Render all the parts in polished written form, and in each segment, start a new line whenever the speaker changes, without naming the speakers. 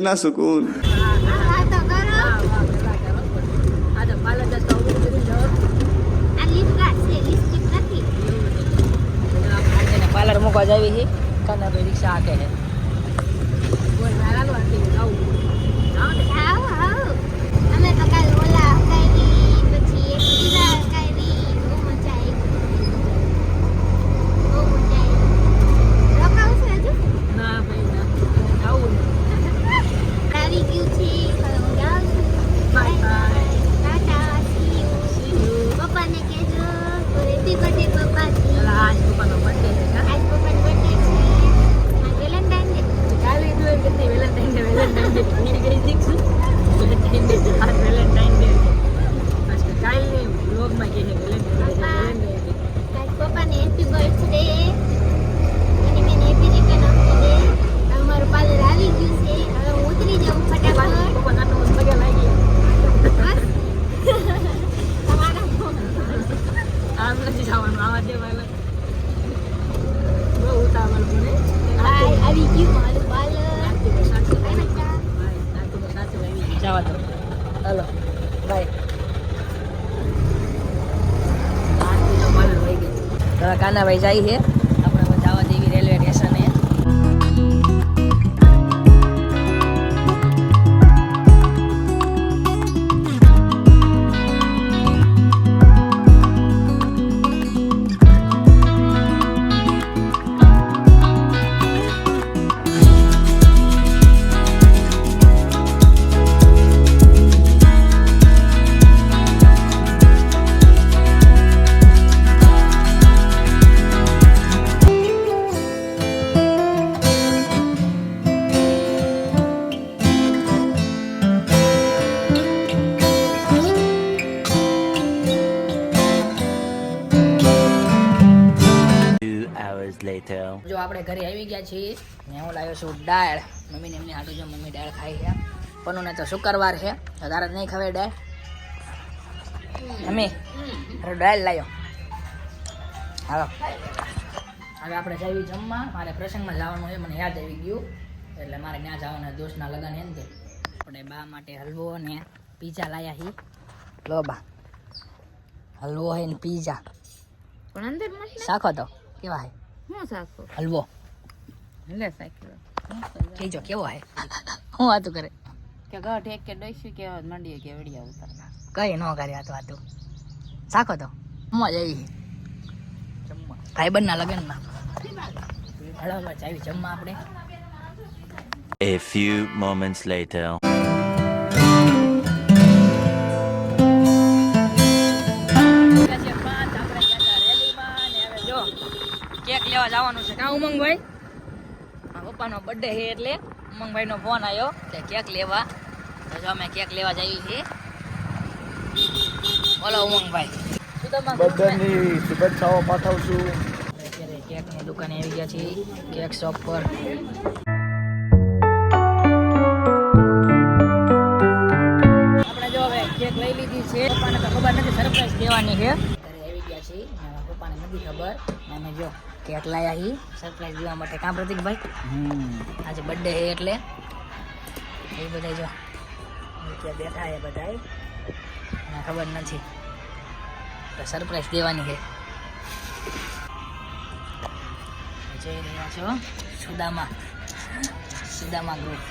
इतना सुकून।
Parlour मुकवा Xavi ही कना भाई रिक्शा आके है बोल वाला लो आके जाओ
આવો આવો અમે તો કાલ ઓલા કરી પછી એક બીજા કરી બહુ મજા આવી રોકાવ છે હજુ
ના ભાઈ ના આવું
તારી ગયું છે હું જાઉં છું
bye bye
Tata C you પપ્પાને કહેજો હેપી બર્થડે પપ્પાજી
આજ પપ્પાનો બર્થડે છે
આજ પપ્પાનો બર્થડે છે વેલેન્ટાઇન ડે
કાલે જોઈ કે વેલેન્ટાઇન ડે મેરી ગઈ દીક્ષુ વેલેન્ટાઇન ડે આજ વેલેન્ટાઇન ડે આજ કે કાલે વ્લોગ માં કે વેલેન્ટાઇન ડે
આજ પપ્પાને હેપી બર્થડે અને મેં હેપી રિટર્ન આપી દે અમારું પાર્લર આવી ગયું છે હવે હું ઉતરી જાઉં ફટાફટ
પપ્પા નાનો પગે લાગી
બસ તમારા
આમ નથી જવાનું આવા દે ભાઈ બહુ ઉતાવળ મને
હાય આવી ગયું મારું પાર્લર
જવા દો હલો બાય કાનાભાઈ જાય છે આપણે જવા દેવી રેલવે સ્ટેશને જો આપણે ઘરે આવી ગયા છીએ ને હું લાવ્યો છું દાળ મમ્મીને એમની હાટું જો મમ્મી દાળ ખાઈ છે પનુને તો શુક્રવાર છે તારે નહીં ખવાય દાળ મમ્મી દાળ લાવ્યો હાલો હવે આપણે જઈએ જમવા મારે પ્રસંગમાં જવાનું છે મને યાદ આવી ગયું એટલે મારે ત્યાં જવાના દોસ્તના લગ્ન છે ને તે આપણે બા માટે હલવો ને પીઝા લાવ્યા હી લો બા હલવો હે ને પીઝા
પણ અંદર
શાખો તો કેવા હે
હું સાખો
હલવો
લે સાખો
કેજો કેવો હે હું વાતું કરે
કે ગઢ એક કે દઈશું કે મંડીએ કે વેડિયા ઉતાર
કઈ ન કરે વાતું શાખો તો મજા આવી ભાઈ બંધ ના લગન માં હળવા ચાવી જમવા આપણે
A few moments later.
Cake લેવા જવાનું છે કા ઉમંગભાઈ પપ્પાનો બર્થડે છે એટલે ઉમંગભાઈ નો ફોન આવ્યો એટલે કેક લેવા તો જો અમે કેક લેવા જઈએ છીએ બોલો ઉમંગભાઈ
બધાની શુભેચ્છાઓ પાઠવું છું.
અત્યારે કેકની દુકાને આવી ગયા છીએ કેક શોપ પર આપણે જો હવે કેક લઈ લીધી છે પપ્પાને તો ખબર નથી સરપ્રાઈઝ દેવાની છે ઘરે આવી ગયા છીએ પપ્પાને નથી ખબર અમે જો કેક લાયા હી સરપ્રાઈઝ દેવા માટે કામ પ્રતિકભાઈ આજે બર્થડે છે એટલે એ બધા જો ત્યાં બેઠા છે બધા એને ખબર નથી તો સરપ્રાઈઝ દેવાની છે જોઈ રહ્યા છો સુદામા ગ્રુપ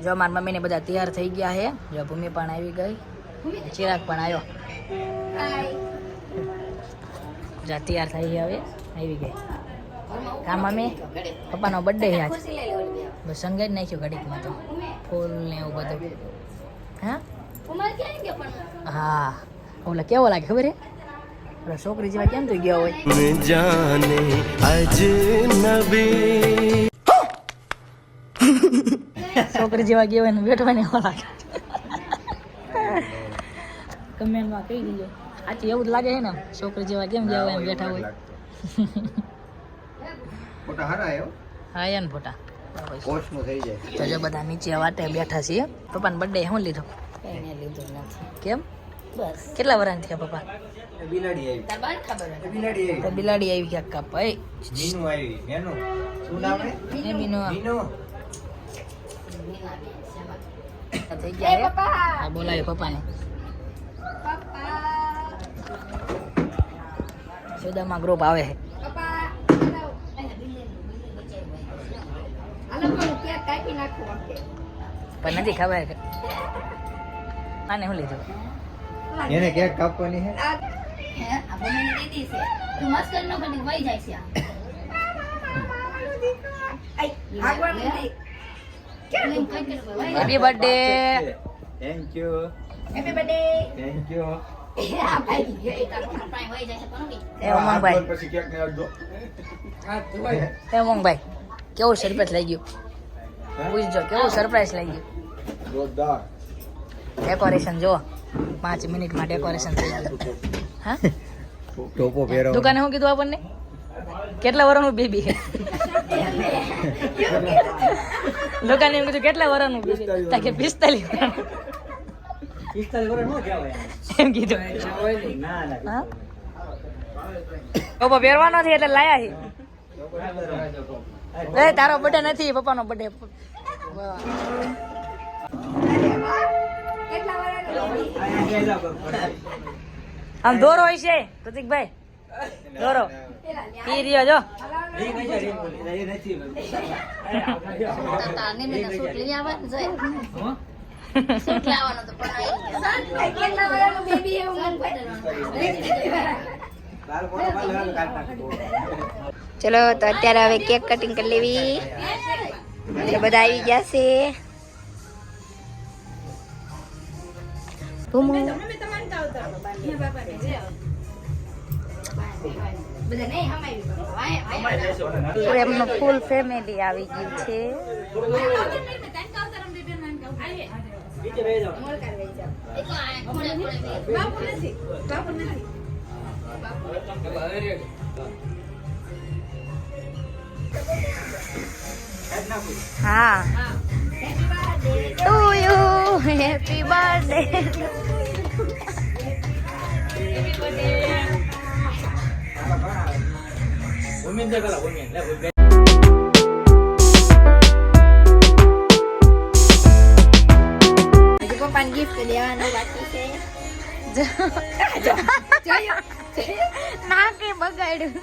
જો મારી મમ્મીને બધા તૈયાર થઈ ગયા છે જો ભૂમિ પણ આવી ગઈ ચિરાગ પણ આવ્યો જા તૈયાર થઈ ગયા હવે આવી ગઈ કા મમ્મી પપ્પાનો બર્થડે છે આજ બસ સંગાઈ જ નાખ્યું ઘડીકમાં તો ફૂલ ને એવું બધું હા હા ઓલા કેવો લાગે ખબર હે ઓલા છોકરી જેવા કેમ થઈ ગયા હોય
जाने अजनबी
છોકરી જેવા ગયા હોય ને બેઠવા ને એવા લાગે કમેન્ટમાં કહી દીજો આથી એવું જ લાગે છે ને છોકરી જેવા કેમ ગયા હોય એમ બેઠા હોય
ફોટા હારા આવ્યો
હા યાર ફોટા
પોસ્ટમાં થઈ જાય.
તો જો બધા નીચે વાટે બેઠા છીએ પપ્પાનો બર્થડે શું લીધો
કઈ લીધું નથી
કેમ બસ કેટલા વરાન થયા પપ્પા
બિલાડી આવી
તાર બાર ખબર
બિલાડી
તો
આવી
બિલાડી આવી ક્યાંક કાપાઈ
મીનુ આવી મેનુ શું નામ હે
એ બીનો
મીનુ
થઈ ગયા હે આ બોલાવી પપ્પાને સુદામા ગ્રુપ આવે છે પણ નથી ખબર આને શું લીધું
એને કેક કાપવાની હે
happy birthday
thank you
happy birthday
thank you
એ ઉમંગભાઈ
પછી કેક ને આપજો
એ ઉમંગભાઈ કેવું સરપ્રાઈઝ લઈ ગયું પૂછજો કેવું સરપ્રાઈઝ લઈ ગયું
જોરદાર
ડેકોરેશન જો 5 મિનિટમાં ડેકોરેશન થઈ ગયું હા
ટોપો પહેરો
દુકાને શું કીધું આપણને કેટલા વર્ષનું બેબી દુકાને એમ કીધું કેટલા વર્ષનું બેબી તાકે 45 એમ કીધું હા પપ્પા પહેરવાનો નથી એટલે લાયા છે એ તારો બર્થડે નથી પપ્પાનો બર્થડે આમ દોરો હોય છે પ્રતિકભાઈ દોરો ઈ રહ્યો જો
ચલો તો અત્યારે હવે કેક કટિંગ કરી લેવી એટલે બધા આવી ગયા છે એમનું ફૂલ ફેમિલી આવી ગયું છે હા ટુ યુ હેપી બર્થડે પપ્પાને ગિફ્ટ દેવાનું બાકી છે ના કે બગાડ્યું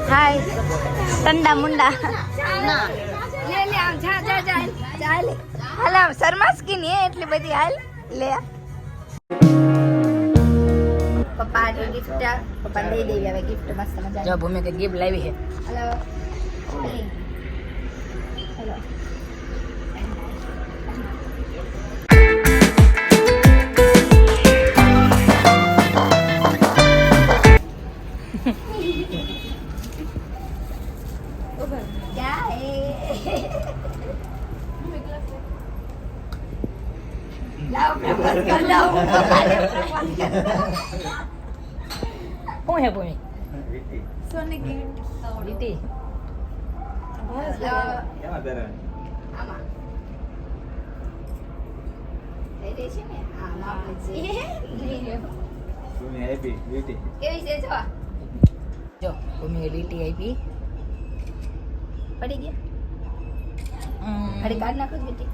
હાય ઠંડા મુંડા ના લે લે આમ જા જા જા જા લે હાલ આમ શર્માસ કી ની એટલી બધી હાલ લે પપ્પા આ ગિફ્ટ પપ્પા દઈ દેવી હવે ગિફ્ટ મસ્ત મજા
જો ભૂમિ કે ગિફ્ટ લાવી છે
હેલો હેલો क्या है लाओ प्रपोज कर लाओ
શું હે ભૂમિ
सोने की
લીટી
કેમાં પહેરે
આમાં એ દેશે ને આ માપ છે
સુને હેપી બ્યુટી
કેવી છે જો
જો ભૂમિ લીટી આપી
પડી ગયા અરે કાઢ નાખો બેટી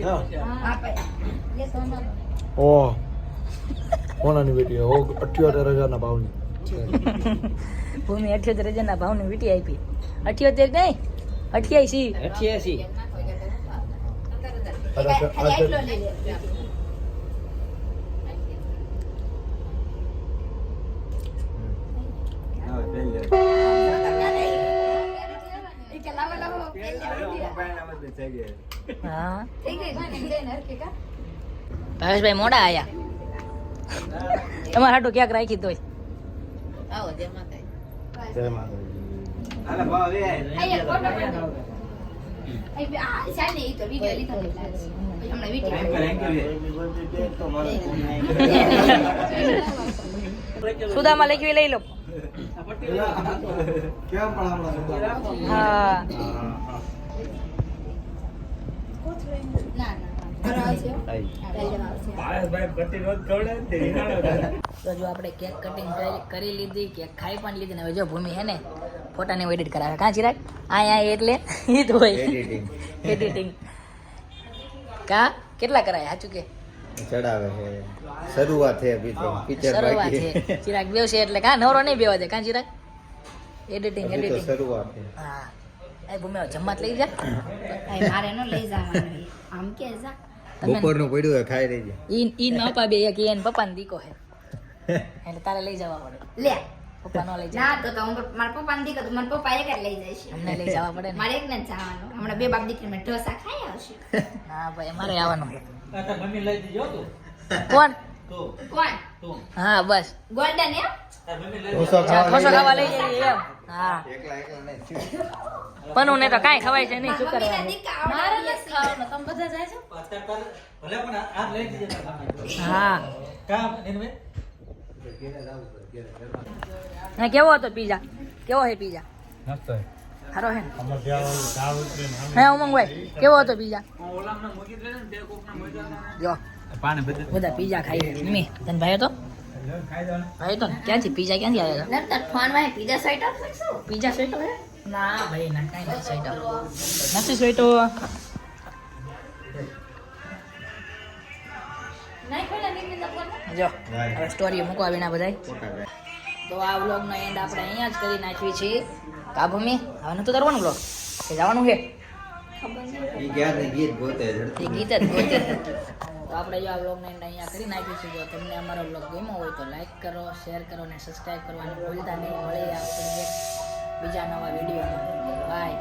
હા લે સોના
ઓ કોનાની બેટી ઓ 78,000 ના ભાવની
ભૂમિ 78,000 ના ભાવની વીટી આપી 78 નહીં 88
આટલો લે લે
હા લઈ લે
કે લાવો લાવો
હા
થઈ ગઈ નર કે કા
ભાવેશભાઈ મોડા આયા તમારે હાટું ક્યાંક રાખી તોય
જય માતાજી
હાલે ભાવ એ
અહીંયા ફોટો પડે આ ચાલ ને ઈ તો વિડિયો લીધો ને હમણાં વિડિયો
સુદામાં લખી લઈ લો.
કેમ પણ હમણાં
હા
ના આવશે
તો જો આપણે કેક કટિંગ કરી લીધી, કેક ખાઈ પણ લીધી ને હવે જો ભૂમિ હે ને ફોટાને એડિટ કરાવે. કાં ચિરાગ? આ એટલે ઈ તો હોય એડિટિંગ. કા કેટલા કરાય સાચું કે?
ચડાવે છે શરૂઆત છે પિક્ચર
શરૂઆત છે. ચિરાગ બેવશે એટલે કા નવરો નહીં બેવા દે. કાં ચિરાગ? એડિટિંગ
શરૂઆત છે.
હા એ ભૂમિ જમવા લઈ જા.
મારે નો લઈ જવાનું આમ કે જા
બપોરનું પડ્યું હોય ખાઈ લેજે.
ઈ પપ્પા બે એક એને પપ્પાને દીકો હે એટલે તારે લઈ જવા પડે.
લે
પપ્પા નો લઈ જાય.
ના તો હું મારા પપ્પાને દીકરો તો મારા પપ્પા એક જ લઈ જાય છે
અમને લઈ જવા પડે ને.
મારે એક ને જ જવાનું હમણાં બે બાપ દીકરી મેં ઢોસા ખાઈ આવશે
હા ભાઈ અમારે આવવાનું. કોણ?
કોણ
હા બસ
ગોલ્ડન એમ
ઢોસા
ઢોસો ખાવા લઈ જઈએ એમ. હા
એકલા નહીં.
પનુ ને તો કાંઈ ખવાય છે નહીં. શું
મમ્મીના
કરવાનું?
દીકરા
મારે
આવડે
નથી ખાવાનું. તમે બધા જાય છો? હા હા કેવો હતો પીઝા? કેવો હે પીઝા? સારો હે ને? હે ઉમંગભાઈ કેવો હતો પીઝા? જો બધા પીઝા ખાઈ છે. મમ્મી તને ભાઈ હતો? ભાઈ તો ને? ક્યાંથી પીઝા ક્યાંથી આવ્યો હતો?
નતર ફોન માં પીઝા સાઈટ આપશે શું
પીઝા સ્વેટો હે? ના ભાઈ ના કાંઈ નથી સ્વેટો. નથી સ્વેટો.
નહીં ખોલા નિમિત્ત ફોન
જો હવે સ્ટોરી મૂકવા વિના બધાય. તો આ વ્લોગનો એન્ડ આપણે અહીંયા જ કરી નાખવી છે. કા ભૂમિ હવે નતું કરવાનું વ્લોગ એ જવાનું છે
ઈ ગયા ને ગીત ગોતે
એ ગીત જ ગોતે. તો આપણે જો આ વ્લોગનો એન્ડ અહીંયા કરી નાખ્યું છે. જો તમને અમારો વ્લોગ ગમ્યો હોય તો લાઈક કરો, શેર કરો અને સબસ્ક્રાઈબ કરવાનું ભૂલતા નહીં. મળીએ આપણે એક બીજા નવા વિડીયોમાં. બાય.